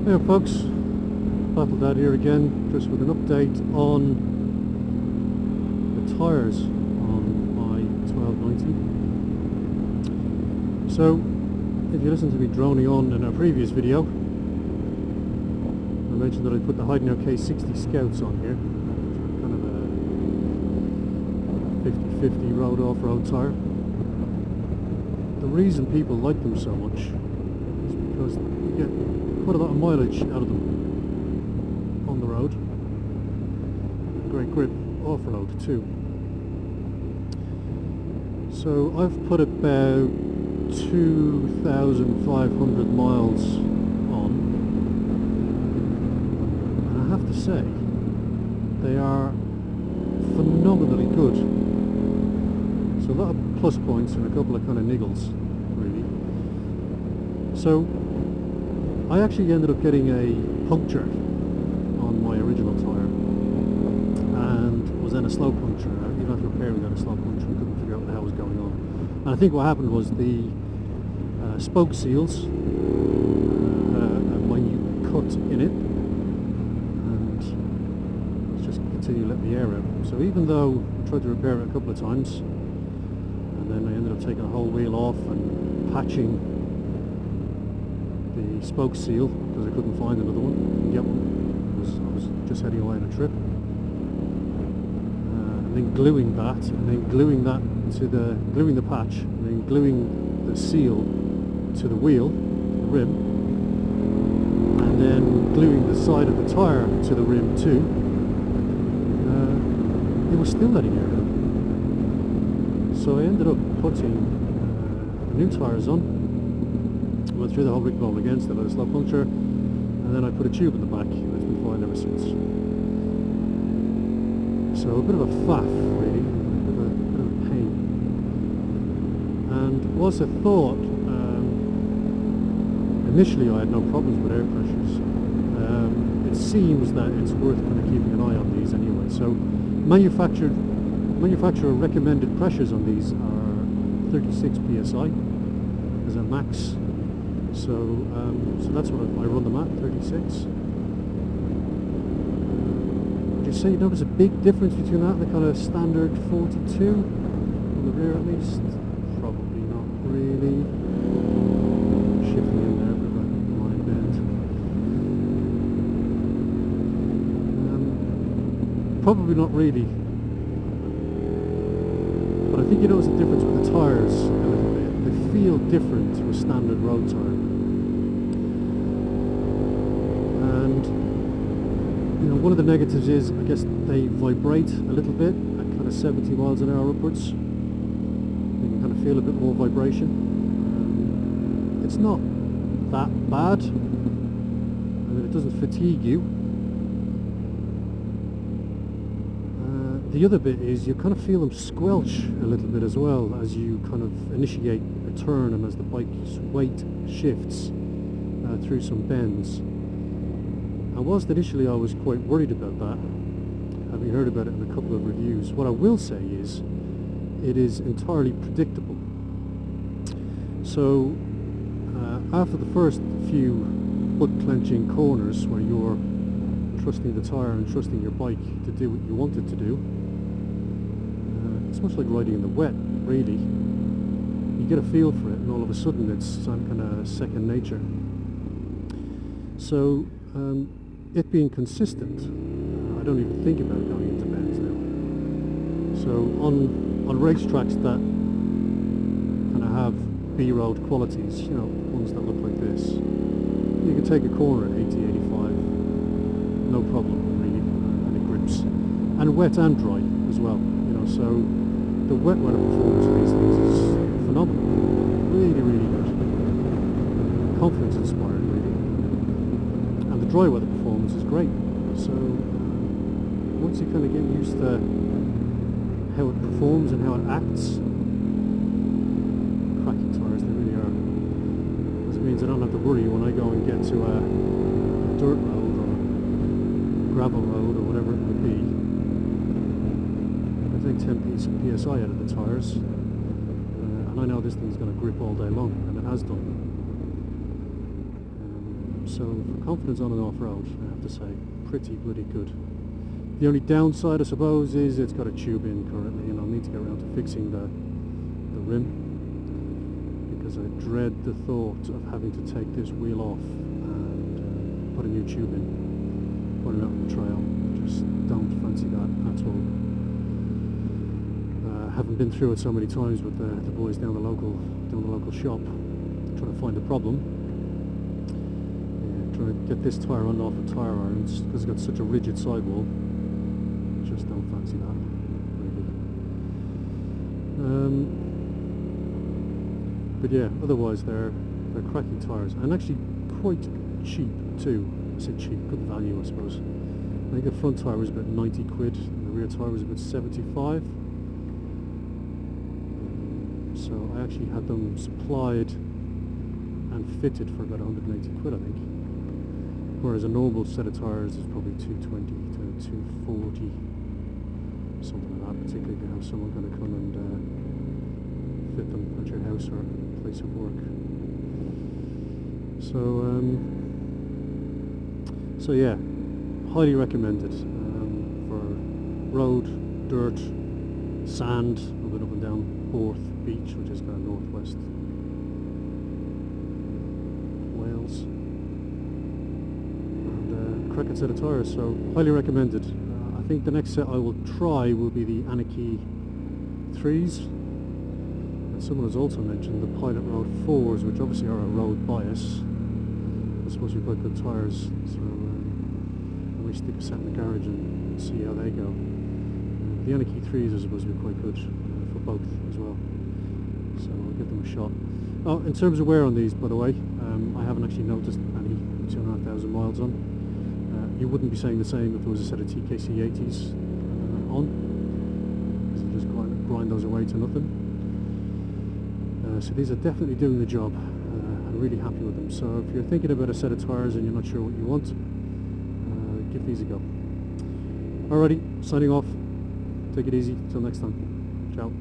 Hey folks, Battle Dad here again, just with an update on the tyres on my 1290. So, if you listened to me droning on in our previous video, I mentioned that I put the Heidenau K60 Scouts on here, kind of a 50-50 road off-road tyre. The reason people like them so much is because you get quite a lot of mileage out of them on the road. Great grip off-road too. So I've put about 2,500 miles on, and I have to say they are phenomenally good. So a lot of plus points and a couple of kind of niggles really. So I actually ended up getting a puncture on my original tyre, and was then a slow puncture. Even after repairing that, a slow puncture, I couldn't figure out what the hell was going on. And I think what happened was the spoke seals, when you cut in it, and let's just continue to let the air out. So even though I tried to repair it a couple of times, and then I ended up taking a whole wheel off and patching the spoke seal because I couldn't find another one, couldn't get one. I was just heading away on a trip, and then gluing that, and then gluing that to gluing the patch, and then gluing the seal to the wheel, the rim, and then gluing the side of the tyre to the rim too. It was still letting air out. So I ended up putting new tyres on. Went through the whole rigmarole again, still had a slow puncture, and then I put a tube in the back, and it's been fine ever since. So a bit of a faff really, a bit of a pain. And whilst I thought initially I had no problems with air pressures, it seems that it's worth kind of keeping an eye on these anyway. So manufacturer recommended pressures on these are 36 psi as a max. So that's what I run them at, 36. Would you say you notice a big difference between that and the kind of standard 42 on the rear at least? Probably not really. Shifting in there, but a line bend. Probably not really. But I think you notice a difference with the tyres a little bit. They feel different to a standard road tyre. And you know, one of the negatives is, I guess, they vibrate a little bit at kind of 70 miles an hour upwards. You can kind of feel a bit more vibration. It's not that bad. I mean, it doesn't fatigue you. The other bit is you kind of feel them squelch a little bit as well as you kind of initiate a turn and as the bike's weight shifts through some bends. And whilst initially I was quite worried about that, having heard about it in a couple of reviews, what I will say is it is entirely predictable. So after the first few butt-clenching corners where you're trusting the tyre and trusting your bike to do what you want it to do, it's much like riding in the wet, really. You get a feel for it, and all of a sudden it's some kind of second nature. So it being consistent, I don't even think about going into bends now. So on racetracks that kind of have B-road qualities, you know, ones that look like this, you can take a corner at 80, 85, no problem really, and it grips. And wet and dry as well, you know, so the wet weather performance of these things is phenomenal. Really, really good. Confidence inspiring really. And the dry weather performance is great. So once you kind of get used to how it performs and how it acts, cracking tyres they really are. Because it means I don't have to worry when I go and get to a dirt road or gravel road or whatever it might be. I take 10 psi out of the tyres, and I know this thing's going to grip all day long, and it has done. So for confidence on an off-road, I have to say, pretty bloody good. The only downside, I suppose, is it's got a tube in currently, and I'll need to get around to fixing the rim, because I dread the thought of having to take this wheel off and put a new tube in, put it out on the trail. Just don't fancy that at all. Haven't been through it so many times with the boys down the local shop, trying to find a problem. Yeah, trying to get this tyre on off of tyre irons because it's got such a rigid sidewall. Just don't fancy that, really. But yeah, otherwise they're cracking tyres, and actually quite cheap too. I said cheap, good value, I suppose. I think the front tyre was about 90 quid, and the rear tyre was about 75. So I actually had them supplied and fitted for about 180 quid, I think. Whereas a normal set of tyres is probably 220 to 240, something like that, particularly if you have someone going to come and fit them at your house or place of work. So yeah, highly recommended for road, dirt, sand. I've been up and down Borth Beach, which is kind of northwest Wales, and cracking set of tyres, so highly recommended. I think the next set I will try will be the Anarchy 3s, and someone has also mentioned the Pilot Road 4s, which obviously are a road bias. They're supposed to be quite good tyres, so I may stick a set in the garage and see how they go. The Anarchy 3s are supposed to be quite good for both as well, so I'll give them a shot. Oh, in terms of wear on these, by the way, I haven't actually noticed any 2,500 miles on. You wouldn't be saying the same if there was a set of TKC 80s on, because you just grind those away to nothing. So these are definitely doing the job. I'm really happy with them. So if you're thinking about a set of tyres and you're not sure what you want, give these a go. Alrighty, signing off. Take it easy. Till next time. Ciao.